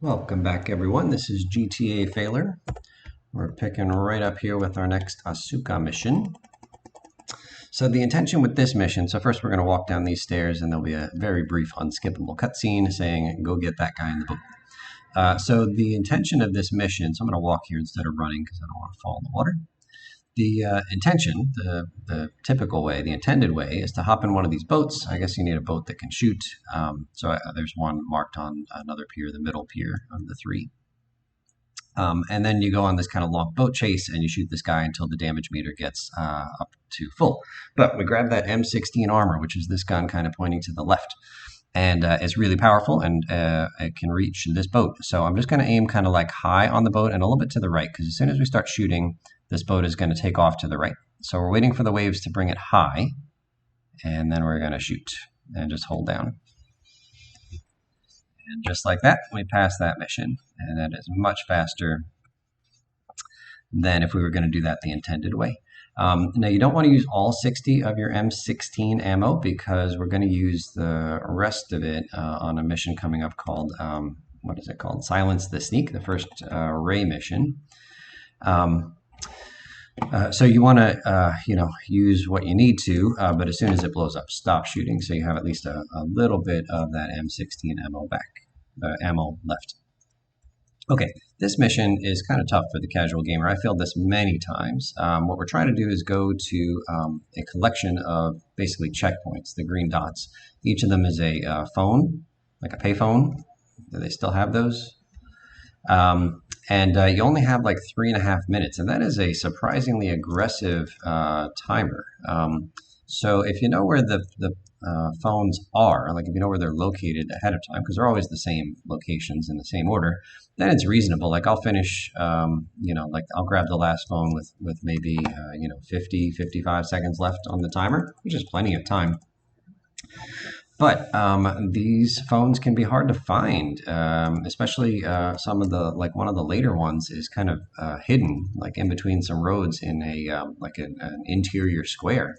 Welcome back, everyone. This is GTA Failer. We're picking right up here with our next Asuka mission. So the intention with this mission, so first we're going to walk down these stairs and there'll be a very brief unskippable cutscene saying, go get that guy in the boat. So the intention of this mission, so I'm going to walk here instead of running because I don't want to fall in the water. The intention, the typical way, the intended way, is to hop in one of these boats. I guess you need a boat that can shoot. There's one marked on another pier, the middle pier of the three. And then you go on this kind of long boat chase and you shoot this guy until the damage meter gets up to full. But we grab that M16 armor, which is this gun kind of pointing to the left. And it's really powerful and it can reach this boat. So I'm just going to aim kind of like high on the boat and a little bit to the right, because as soon as we start shooting, this boat is going to take off to the right. So we're waiting for the waves to bring it high, and then we're going to shoot and just hold down. And just like that, we pass that mission. And that is much faster than if we were going to do that the intended way. Now, you don't want to use all 60 of your M16 ammo because we're going to use the rest of it on a mission coming up called, what is it called? Silence the Sneak, the first Ray mission. So you want to, use what you need to, but as soon as it blows up, stop shooting so you have at least a little bit of that M16 ammo left. Okay, this mission is kind of tough for the casual gamer. I failed this many times. What we're trying to do is go to a collection of basically checkpoints, the green dots. Each of them is a phone, like a payphone. Do they still have those? You only have like 3.5 minutes, and that is a surprisingly aggressive timer. So if you know where the phones are, like if you know where they're located ahead of time, because they're always the same locations in the same order, then it's reasonable. Like I'll finish, like I'll grab the last phone with maybe, 50, 55 seconds left on the timer, which is plenty of time. But these phones can be hard to find, especially some of the, like one of the later ones is kind of hidden, like in between some roads in an interior square.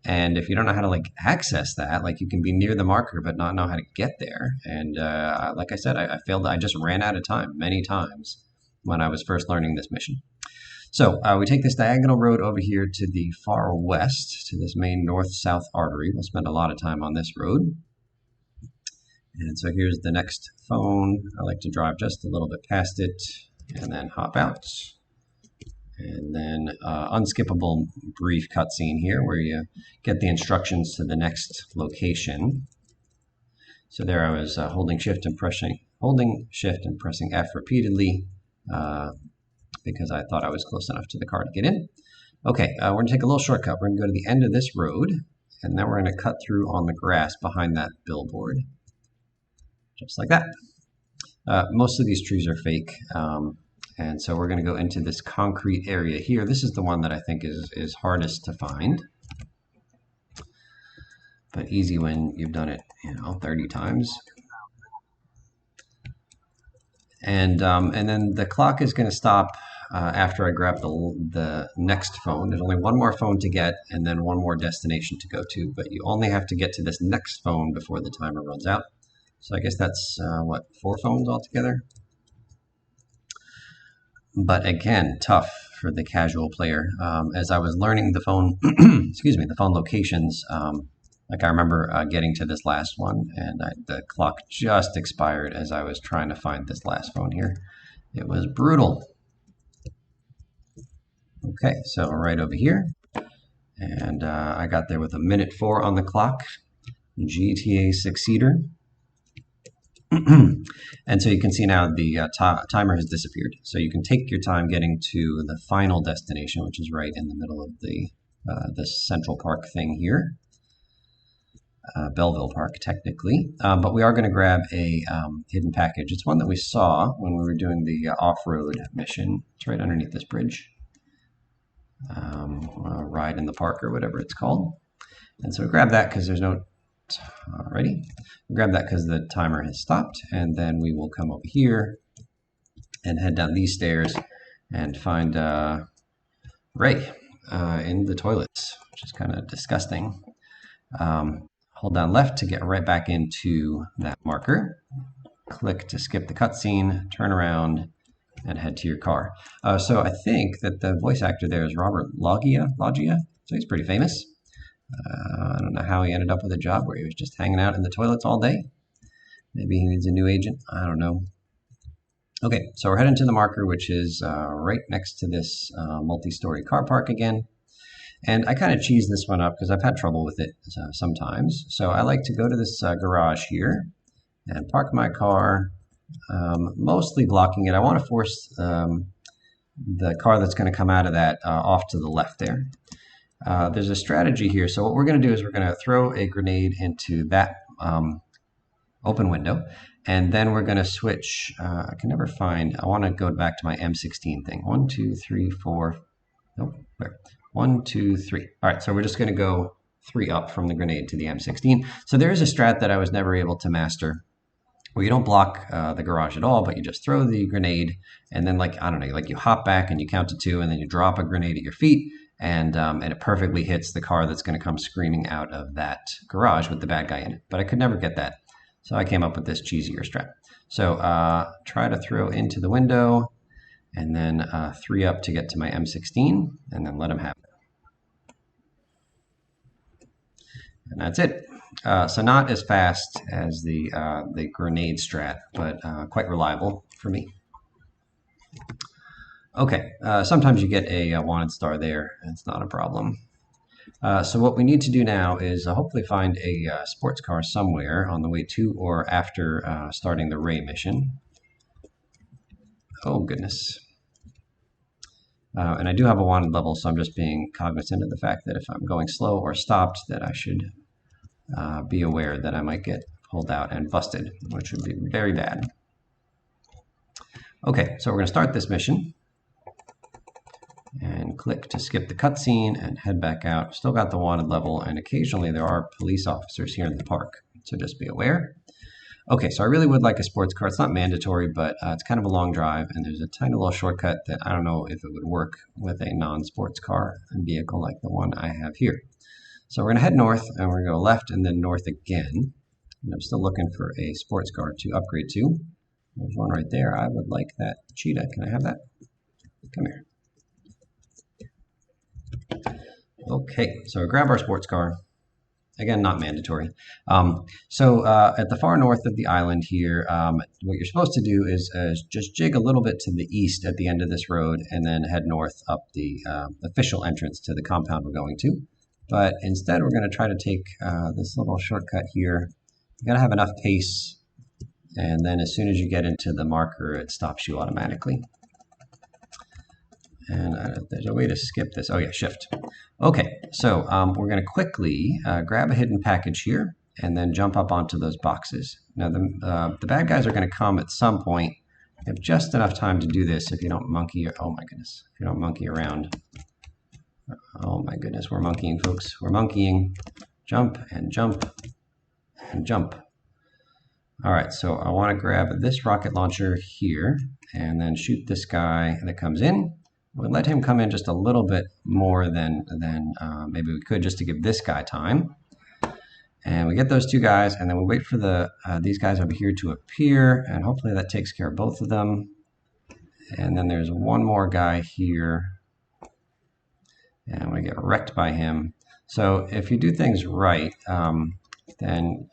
And if you don't know how to like access that, like you can be near the marker but not know how to get there. And like I said, I failed. I just ran out of time many times when I was first learning this mission. So we take this diagonal road over here to the far west, to this main north-south artery. We'll spend a lot of time on this road. And so here's the next phone. I like to drive just a little bit past it and then hop out. And then unskippable brief cutscene here where you get the instructions to the next location. So there I was holding shift and pressing F repeatedly. Because I thought I was close enough to the car to get in. Okay, we're going to take a little shortcut. We're going to go to the end of this road, and then we're going to cut through on the grass behind that billboard. Just like that. Most of these trees are fake, and so we're going to go into this concrete area here. This is the one that I think is hardest to find, but easy when you've done it, 30 times. And then the clock is going to stop after I grab the next phone. There's only one more phone to get and then one more destination to go to, but you only have to get to this next phone before the timer runs out. So I guess that's, 4 phones altogether? But again, tough for the casual player. As I was learning the phone, the phone locations, like I remember getting to this last one, and the clock just expired as I was trying to find this last phone here. It was brutal. Okay, so right over here, and I got there with 1:04 on the clock. GTA 6-seater. And so you can see now the timer has disappeared. So you can take your time getting to the final destination, which is right in the middle of this Central Park thing here. Belleville Park, technically. But we are going to grab a hidden package. It's one that we saw when we were doing the off-road mission. It's right underneath this bridge. Ride in the park or whatever it's called. And so we grab that because there's no... Alrighty. We grab that because the timer has stopped. And then we will come over here and head down these stairs and find Ray in the toilets, which is kind of disgusting. Hold down left to get right back into that marker. click to skip the cutscene, turn around, and head to your car. So I think that the voice actor there is Robert Loggia, so he's pretty famous. I don't know how he ended up with a job where he was just hanging out in the toilets all day. Maybe he needs a new agent. I don't know. Okay, so we're heading to the marker, which is right next to this multi-story car park again. And I kind of cheese this one up because I've had trouble with it sometimes. So I like to go to this garage here and park my car, mostly blocking it. I want to force the car that's going to come out of that off to the left there. There's a strategy here. So what we're going to do is we're going to throw a grenade into that open window. And then we're going to switch. I can never find. I want to go back to my M16 thing. 1, 2, 3, 4. Nope. Where? 1, 2, 3. All right. So we're just going to go 3 up from the grenade to the M16. So there is a strat that I was never able to master, where you don't block the garage at all, but you just throw the grenade, and then I don't know, like you hop back and you count to 2, and then you drop a grenade at your feet, and it perfectly hits the car that's going to come screaming out of that garage with the bad guy in it. But I could never get that. So I came up with this cheesier strat. So try to throw into the window, and then 3 up to get to my M16, and then let him have it. And that's it. So not as fast as the grenade strat, but quite reliable for me. Okay, sometimes you get a wanted star there. It's not a problem. So what we need to do now is hopefully find a sports car somewhere on the way to or after starting the Ray mission. Oh, goodness. And I do have a wanted level, so I'm just being cognizant of the fact that if I'm going slow or stopped, that I should be aware that I might get pulled out and busted, which would be very bad. Okay, so we're going to start this mission. And click to skip the cutscene and head back out. Still got the wanted level, and occasionally there are police officers here in the park, so just be aware. Okay, so I really would like a sports car. It's not mandatory, but it's kind of a long drive, and there's a tiny little shortcut that I don't know if it would work with a non-sports car vehicle like the one I have here. So we're going to head north, and we're going to go left and then north again. And I'm still looking for a sports car to upgrade to. There's one right there. I would like that Cheetah. Can I have that? Come here. Okay, so grab our sports car. Again, not mandatory. So at the far north of the island here, what you're supposed to do is just jig a little bit to the east at the end of this road and then head north up the official entrance to the compound we're going to. But instead, we're going to try to take this little shortcut here. You got to have enough pace, and then as soon as you get into the marker, it stops you automatically. And there's a way to skip this. Oh yeah, shift. Okay, so we're going to quickly grab a hidden package here and then jump up onto those boxes. Now the bad guys are going to come at some point. You have just enough time to do this if you don't monkey. Oh my goodness, if you don't monkey around. Oh my goodness, we're monkeying, folks. We're monkeying. Jump and jump and jump. All right, so I want to grab this rocket launcher here and then shoot this guy that comes in. We'll let him come in just a little bit more than maybe we could, just to give this guy time. And we get those 2 guys, and then we wait for these guys over here to appear, and hopefully that takes care of both of them. And then there's one more guy here, and we get wrecked by him. So if you do things right, then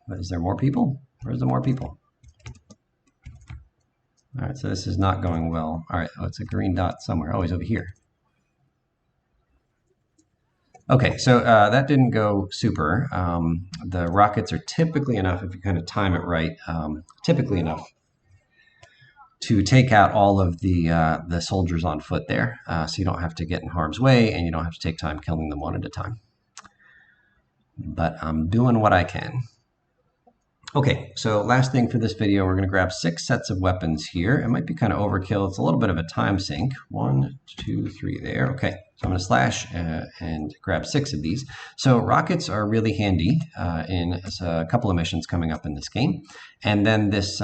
is there more people? Where's the more people? All right, so this is not going well. All right, oh, it's a green dot somewhere. Oh, he's over here. Okay, so that didn't go super. The rockets are typically enough, if you kind of time it right, typically enough to take out all of the soldiers on foot there. So you don't have to get in harm's way, and you don't have to take time killing them one at a time. But I'm doing what I can. Okay, so last thing for this video, we're going to grab 6 sets of weapons here. It might be kind of overkill. It's a little bit of a time sink. 1, 2, 3 there. Okay, so I'm going to slash and grab 6 of these. So rockets are really handy in a couple of missions coming up in this game. And then this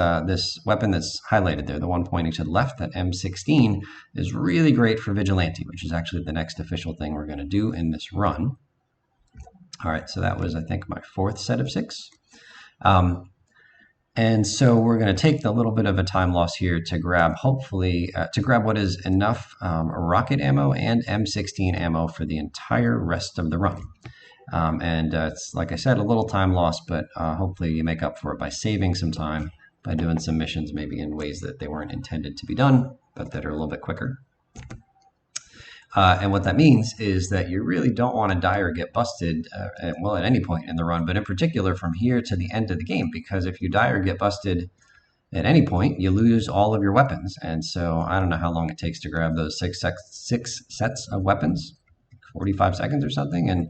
weapon that's highlighted there, the one pointing to the left, that M16, is really great for Vigilante, which is actually the next official thing we're going to do in this run. All right, so that was, I think, my 4th set of 6. And so we're going to take the little bit of a time loss here to grab, hopefully, to grab what is enough rocket ammo and M16 ammo for the entire rest of the run. And it's, like I said, a little time loss, but hopefully you make up for it by saving some time, by doing some missions maybe in ways that they weren't intended to be done, but that are a little bit quicker. And what that means is that you really don't want to die or get busted, well, at any point in the run, but in particular from here to the end of the game, because if you die or get busted at any point, you lose all of your weapons. And so I don't know how long it takes to grab those six sets of weapons, 45 seconds or something. And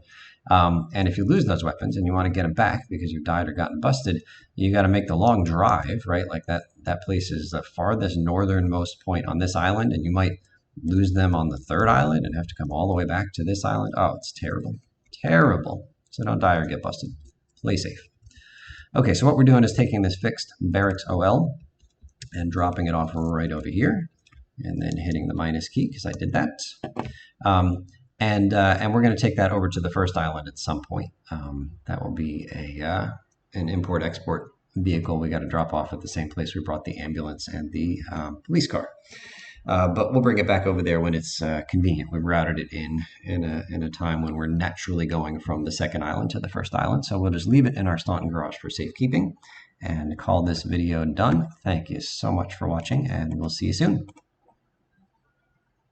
if you lose those weapons and you want to get them back because you've died or gotten busted, you got to make the long drive, right? Like that place is the farthest northernmost point on this island, and you might lose them on the third island and have to come all the way back to this island. Oh, it's terrible. Terrible. So don't die or get busted. Play safe. Okay, so what we're doing is taking this fixed barracks OL and dropping it off right over here, and then hitting the minus key because I did that. And we're going to take that over to the first island at some point. That will be an import-export vehicle we got to drop off at the same place we brought the ambulance and the police car. But we'll bring it back over there when it's convenient. We've routed it in a time when we're naturally going from the second island to the first island. So we'll just leave it in our Staunton garage for safekeeping and call this video done. Thank you so much for watching, and we'll see you soon.